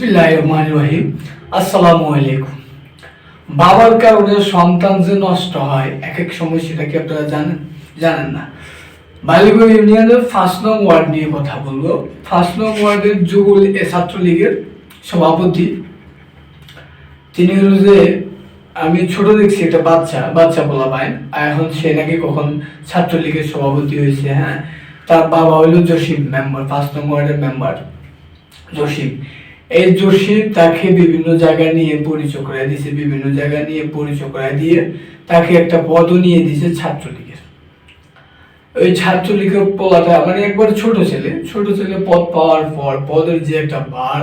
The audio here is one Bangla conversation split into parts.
বিসমিল্লাহির রহমানির রহিম। আসসালামু আলাইকুম। বাবার কারণে সন্তান যে নষ্ট হয় এক এক সময়, সেটা কি আপনারা জানেন না। বালিগঞ্জ ইউনিয়নের 5 নং ওয়ার্ড নিয়ে কথা বলবো। 5 নং ওয়ার্ডের যুগল ছাত্রলীগের সভাপতি, তিনি হলো যে, আমি ছোট দেখছি একটা বাচ্চা বলা পায়, এখন সে নাকি কখন ছাত্রলীগের সভাপতি হয়েছে। হ্যাঁ, তার বাবা হইলো জসিম মেম্বার, 5 নং ওয়ার্ডের মেম্বার জসিম। এই জসিম তাকে বিভিন্ন জায়গায় নিয়ে পরিচয় করে দিয়েছে, বিভিন্ন জায়গায় নিয়ে পরিচয় করে দিয়ে তাকে একটা পদও নিয়ে দিয়েছে ছাত্রলীগের। ওই ছাত্রলীগের পোলাটা মানে একবার ছোট ছেলে পদ পাওয়ার পর পদের যে একটা বার,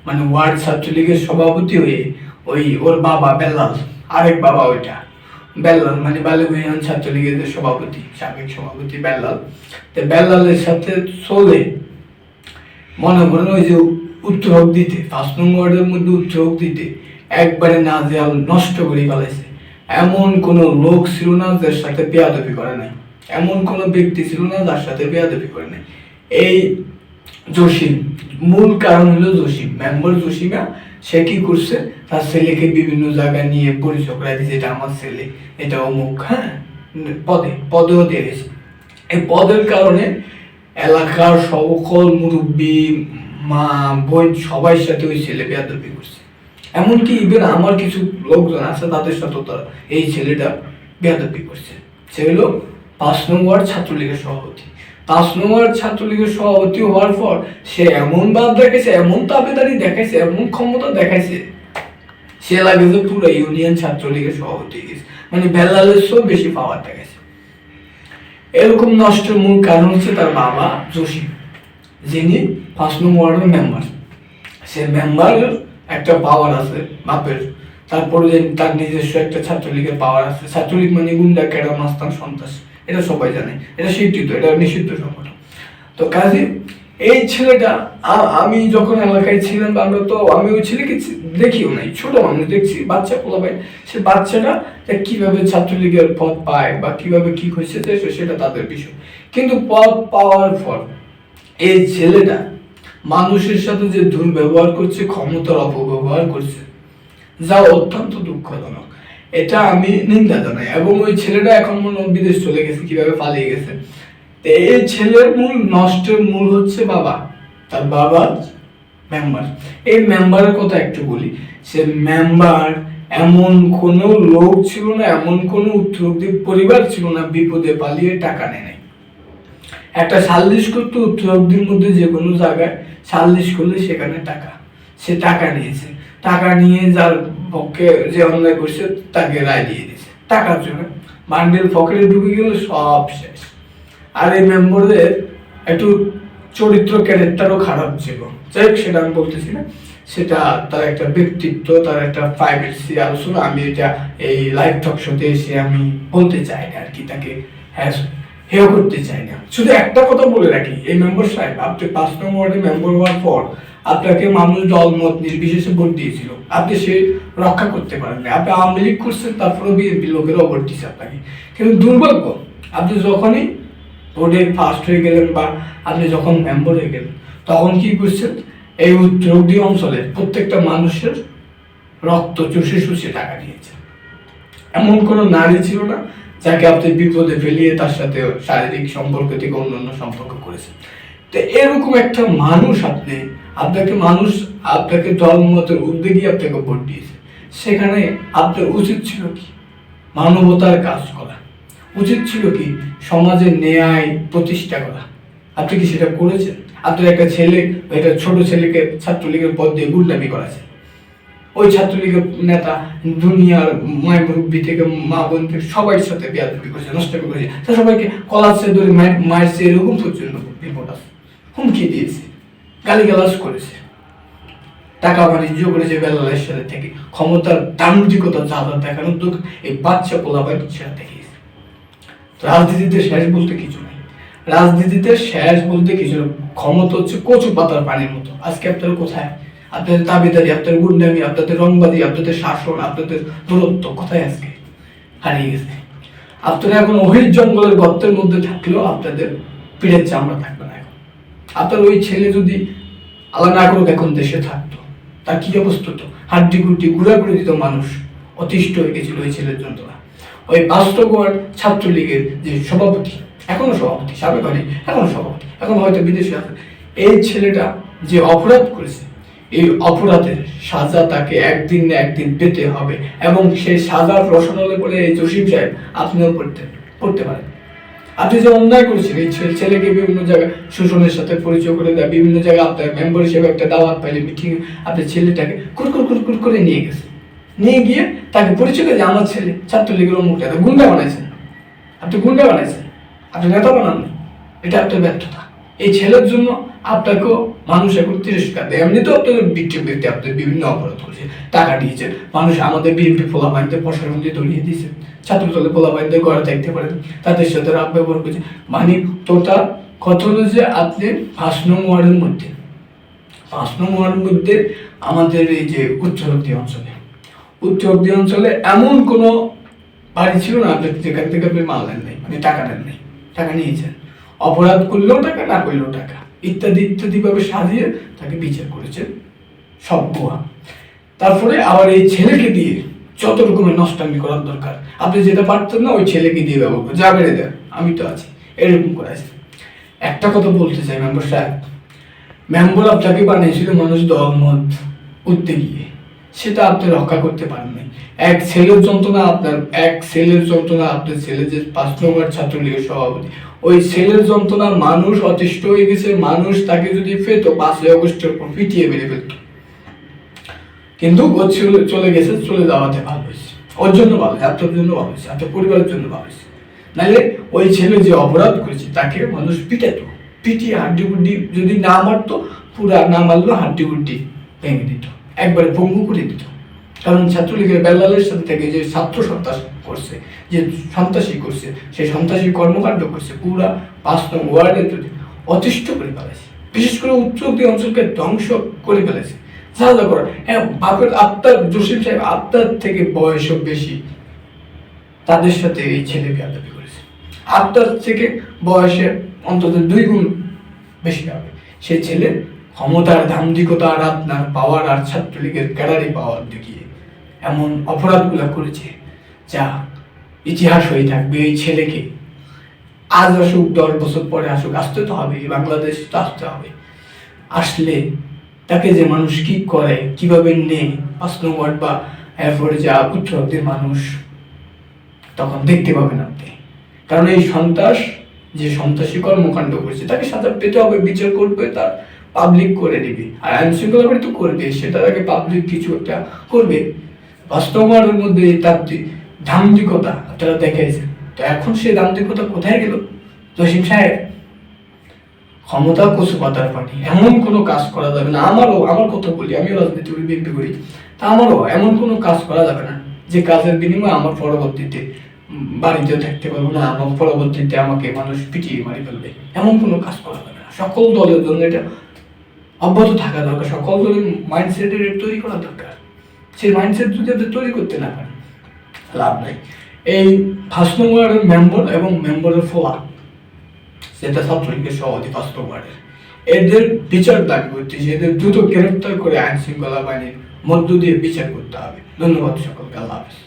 মানে ওয়ার্ড ছাত্রলীগের সভাপতি হয়ে ওর বাবা বেল্লাল, আরেক বাবা ওইটা বেল্লাল, মানে বালিগঞ্জ ছাত্রলীগের যে সভাপতি, সাবেক সভাপতি বেল্লাল, তো বেল্লালের সাথে চলে মনে করেন ওই যে উত্তরক দিতে 5 নং ওয়ার্ডের মধ্যে উত্তরক দিতে একবারে নাজেহাল নষ্ট করে ফেলাইছে। এমন কোন লোক ছিল না যার সাথে বেয়াদবি করে নাই, এমন কোন ব্যক্তি ছিল না যার সাথে বেয়াদবি করে নাই। এই জসিম, মূল কারণ হলো জসিম মেম্বার জসিমা, সে কি করছে, তার ছেলেকে বিভিন্ন জায়গায় নিয়ে পরিচয় করে দিয়েছে, এটা আমার ছেলে, এটা অমুক। হ্যাঁ, পদেও দিয়ে গেছে। এই পদের কারণে এলাকার সকল মুরব্বী, মা, বোন সবার সাথে ওই ছেলে বেয়াদবি করছে। এমনকি ইভেন আমার কিছু লোকজন আছে, তাদের সাথে তারা এই ছেলেটা বেয়াদবি করছে। সে হলো 5 নং ওয়ার্ড ছাত্রলীগের সভাপতি। 5 নং ওয়ার্ড ছাত্রলীগের সভাপতি হওয়ার পর সে এমন বাদ দেখাইছে, এমন তাবেদারি দেখাইছে, এমন ক্ষমতা দেখাইছে, সে লাগে যে পুরো ইউনিয়ন ছাত্রলীগের সভাপতি গেছে, মানে বেল্লালের সব বেশি পাওয়ার দেখাইছে। এরকম নষ্টের মূল কারণ হচ্ছে তার বাবা জসিম, যিনি 5 নং ওয়ার্ডের মেম্বার। সে মেম্বারের একটা পাওয়ার আছে বাপের, তারপরে তার নিজস্ব একটা ছাত্রলীগের পাওয়ার আছে। ছাত্রলীগ মানে গুন্ডা, কেডা, মাস্তান, সন্ত্রাস, এটা সবাই জানে, এটা স্বীকৃত, এটা নিষিদ্ধ সংগঠন। তো কাজে এই ছেলেটা, আমি যখন এলাকায় ছিলাম, আমি ওই ছেলেকে দেখিও নাই, ছোট মানুষ দেখছি, বাচ্চা পোলা ভাই, সে বাচ্চাটা কিভাবে ছাত্রলীগের পদ পায় বা কিভাবে কি হয়েছে সেটা তাদের বিষয়। কিন্তু পদ পাওয়ার পর এই ছেলেটা মানুষের সাথে যে দুর্ব্যবহার করছে, ক্ষমতার অপব্যবহার করছে, যা অত্যন্ত দুঃখজনক, এটা আমি নিন্দা জানাই। এবং ওই ছেলেটা এখন মনে বিদেশ চলে গেছে, কিভাবে পালিয়ে গেছে। এই ছেলের নষ্টের মূল হচ্ছে বাবা, তার বাবা মেম্বার। এই মেম্বারের কথা একটু বলি, সে মেম্বার এমন কোন লোক ছিল না, এমন কোন উত্তরোক্তি পরিবার ছিল না বিপদে পালিয়ে টাকা নেয় নাই। একটা সালিশ করতে উত্তরোক্তির মধ্যে যে কোনো জায়গায় সালিশ করলে সেখানে সে টাকা নিয়েছে, টাকা নিয়ে যার পক্ষে যে অন্যায় করছে তাকে রায় দিয়ে দিয়েছে টাকার জন্য। বান্ডেল পকেটে ঢুকে গেল, সব শেষ। আর এই মেম্বারদের একটু চরিত্র ক্যারেক্টারও খারাপ ছিল, যাই হোক সেটা আমি বলতেছি না, সেটা তার একটা ব্যক্তিত্ব, তার একটা প্রাইভেসি আলোচনা, আমি এটা এই লাইভ টক শোতে এসে আমি বলতে চাই না আর কি, তাকে হেয় করতে চাই না। শুধু একটা কথা বলে রাখি, এই মেম্বার সাহেব, আপনি 5 নং ওয়ার্ডে মেম্বার হওয়ার পর আপনাকে মানুষ দলমত নির্বিশেষে ভোট দিয়েছিল, আপনি সে রক্ষা করতে পারেন না। আপনি আওয়ামী লীগ করছেন, তারপরে বিএনপি লোকেরও ভোট দিচ্ছে আপনাকে। কিন্তু দুর্ভাগ্য, আপনি যখনই ভোটে ফার্স্ট হয়ে গেলেন বা আপনি যখন মেম্বার হয়ে গেলেন, তখন কি করছেন, এই উত্তরোত্তর অঞ্চলে প্রত্যেকটা মানুষের রক্ত চুষে টাকা নিয়েছেন। এমন কোনো নারী ছিল না যাকে আপনি বিপদে ফেলিয়ে তার সাথে শারীরিক সম্পর্ক থেকে অন্যান্য সম্পর্ক করেছেন। তো এরকম একটা মানুষ, আপনাকে দলমতের উদ্যোগী আপনাকে ভোট দিয়েছে, সেখানে আপনার উচিত ছিল কি মানবতার কাজ করা, উচিত ছিল কি সমাজে ন্যায় প্রতিষ্ঠা করা। আপনি কি সেটা করেছেন? আপনার একটা ছোট ছেলেকে ছাত্রলীগের পদ দিয়ে গুন্ডামি করাছে। ওই ছাত্রলীগের নেতা দুনিয়ার মায় মুরব্বী থেকে মা বোন থেকে সবার সাথে বেয়াদবি করেছে, নষ্ট করেছে, তা সবাইকে কলাচ্ছে ধরে মারছে, এরকম পর্যন্ত রিপোর্ট আছে, হুমকি দিয়েছে, গালিগালাজ করেছে, টাকা বাণিজ্য করেছে বেলালের সাথে থেকে, ক্ষমতার দাম্ভিকতা যা দেখানোর তো এই বাচ্চা পোলাপাই সেটা দেখিয়েছে। রাজনীতিতে শেষ বলতে কিছু নেই, রাজনীতিতে শেষ বলতে কিছু নেই। ক্ষমতা হচ্ছে কচু পাতার পানির মতো। আজকে আপনারা কোথায়? আপনাদের দাবিদারি, আপনাদের গুন্ডামি, আপনাদের রংবাদী, আপনাদের শাসন, আপনাদের দূরত্ব কোথায় আজকে হারিয়ে গেছে। আপনারা এখন অহির জঙ্গলের গর্তের মধ্যে থাকলেও আপনাদের পিঠের চামড়া থাকবে না। এখন আপনার ওই ছেলে যদি আল্লাহ না করুক এখন দেশে থাকতো, তার কি অবস্থা হতো, হাড্ডি গুড্ডি গুঁড়া করে দিত মানুষ, অতিষ্ঠ হয়ে গেছিল ওই ছেলের যন্ত্রণা। ওই 5 নং ওয়ার্ড ছাত্রলীগের যে সভাপতি, এখনো সভাপতি, সাবেক হয়নি, এখনো সভাপতি, এখন হয়তো বিদেশে আছে, এই ছেলেটা যে অপরাধ করেছে, এই অপরাধের সাজা তাকে একদিন না একদিন পেতে হবে, এবং সেই সাজার রসনালে বলে এই জসিম সাহেব আপনিও পড়তে পারেন। আপনি যে অন্যায় করেছেন, এই ছেলেকে বিভিন্ন জায়গায় শোষণের সাথে পরিচয় করে দেয়, বিভিন্ন জায়গায় আপনার মেম্বার হিসেবে একটা দাওয়াত পাইলে মিটিং, আপনার ছেলেটাকে কুরকুর করে নিয়ে গেছে, নিয়ে গিয়ে তাকে পরিচয় করে যে আমার ছেলে ছাত্রলীগের অমুক নেতা, গুন্ডা বানাইছেন, আপনি গুন্ডা বানাইছেন, আপনি নেতা বানান, এটা আপনার ব্যর্থতা। এই ছেলের জন্য আপনাকেও মানুষ এখন তিরস্কার দেয়। এমনিতেও আপনাদের ভিক্টিম ব্যক্তি, আপনাদের বিভিন্ন অপরাধ করেছে, টাকা দিয়েছেন, মানুষ আমাদের বিএনপি পোলা বাহিনীতে প্রশাসন দিয়ে দড়িয়ে দিয়েছে, ছাত্রদলের পোলা বাহিনীতে ঘরে দেখতে পারেন, তাদের সাথে রাত ব্যবহার করছে। মানে তোটা কত হলো যে আপনি 5 নং ওয়ার্ডের মধ্যে আমাদের এই যে উচ্চবর্তী অঞ্চলে এমন কোনো বাড়ি ছিল না আপনি যেখান থেকে আপনি মাল নেন নাই, মানে টাকা নেন নাই, টাকা নিয়েছেন, অপরাধ করলেও টাকা, না করলেও টাকা, ইত্যাদি ভাবে সাজিয়ে তাকে বিচার করেছেন, সব ভুয়া। তারপরে আবার এই ছেলেকে দিয়ে যত রকমের নষ্টামি করার দরকার, আপনি যেটা পারতেন না ওই ছেলেকে দিয়ে ব্যবহার করে, যা বেড়ে দেন, আমি তো আছি, এরকম করেছে। একটা কথা বলতে চাই মেম্বার সাহেব, মেম্বার আপনাকে বানিয়েছিল মানুষ দলমত উঠতে গিয়ে, সেটা আপনি রক্ষা করতে পারেন নাই। এক ছেলের যন্ত্রণা, আপনার ছেলে যে 5 নম্বর ছাত্রলীগের সভাপতি, ওই ছেলের যন্ত্রণা মানুষ অতিষ্ঠ হয়ে গেছে, মানুষ তাকে যদি পেতো 5 আগস্টের পর পিটিয়ে মেরে ফেলত, কিন্তু ও চলে গেছে, চলে যাওয়াতে ভালো হয়েছে, ওর জন্য ভালো হয়েছে, আপনার জন্য ভালো হয়েছে, আপনার পরিবারের জন্য ভালো হয়েছে। নাহলে ওই ছেলে যে অপরাধ করেছে তাকে মানুষ পিটিয়ে হাড্ডি গুড্ডি যদি না মারতো, পুরা না মারলো হাড্ডি গুড্ডি ভেঙে দিত, একবারে পঙ্গু করে দিত। কারণ ছাত্রলীগের বেলালের সাথে থেকে যে ছাত্র সন্ত্রাস করছে, যে সন্ত্রাসী করছে, সেই সন্ত্রাসী কর্মকাণ্ড করছে, পুরা 5 নং ওয়ার্ডে অতিষ্ঠ করে ফেলেছে, বিশেষ করে উচ্চবর্তী অঞ্চলকে ধ্বংস করে ফেলেছে। যা করা, হ্যাঁ, বাপের আত্মার, জসিম সাহেব আত্মার থেকে বয়সও বেশি, তাদের সাথে এই ছেলে বেয়াদবি করেছে, আত্মার থেকে বয়সে অন্তত 2 গুণ বেশি হবে। সেই ছেলে ক্ষমতার দাম্ভিকতা আর আপনার পাওয়ার আর ছাত্রলীগের ক্যাডারি পাওয়ার দেখিয়ে এমন অপরাধগুলো করেছে, যা ইতিহাস হয়ে থাকবে। এই ছেলেকে আজ আসুক, 10 বছর পরে আসুক, আসতে তো হবে, বাংলাদেশ তো আসতে হবে। আসলে তাকে যে মানুষ কি করে, কিভাবে নেই 5 নং ওয়ার্ড বা এরপরে যা উচ্চবর্তীর মানুষ, তখন দেখতে পাবেন আপনি। কারণ এই যে সন্ত্রাসী কর্মকাণ্ড করেছে তাকে সাজা পেতে হবে, বিচার করবে, তার পাবলিক করে দিবে, আর আইন শৃঙ্খলা বাড়ি তো করবে, সেটার আগে পাবলিক কিছু একটা করবে। বাস্তবের মধ্যে তার দাম্ভিকতা আপনারা দেখেছেন, তো এখন সেই দাম্ভিকতা কোথায় গেল? জসিম সাহেব, ক্ষমতা কচু পাতার পানি, এমন কোনো কাজ করা যাবে না। আমার কথা বলি, আমি রাজনীতি বিএনপি করি, তা আমারও এমন কোনো কাজ করা যাবে না যে কাজের বিনিময়ে আমার পরবর্তীতে বাড়িতেও থাকতে পারবো না, আমার পরবর্তীতে আমাকে মানুষ পিটিয়ে মারি ফেলবে, এমন কোনো কাজ করা যাবে না। সকল দলের জন্য এটা অব্যাহত থাকা দরকার, সকল দলের মাইন্ডসেটের তৈরি করা দরকার। সেই মাইন্ডসেট যদি আপনি তৈরি করতে না পারেন, লাভ নাই। এই 5 নং ওয়ার্ডের মেম্বার এবং মেম্বারের ফোলা, সেটা ছাত্রলীগের সভাপতি 5 নং ওয়ার্ডের, এদের বিচার দাবি করতেছে, এদের দ্রুত গ্রেফতার করে আইন শৃঙ্খলা বাহিনীর মধ্য দিয়ে বিচার করতে হবে। ধন্যবাদ সকলকে, আল্লাহ হাফেজ।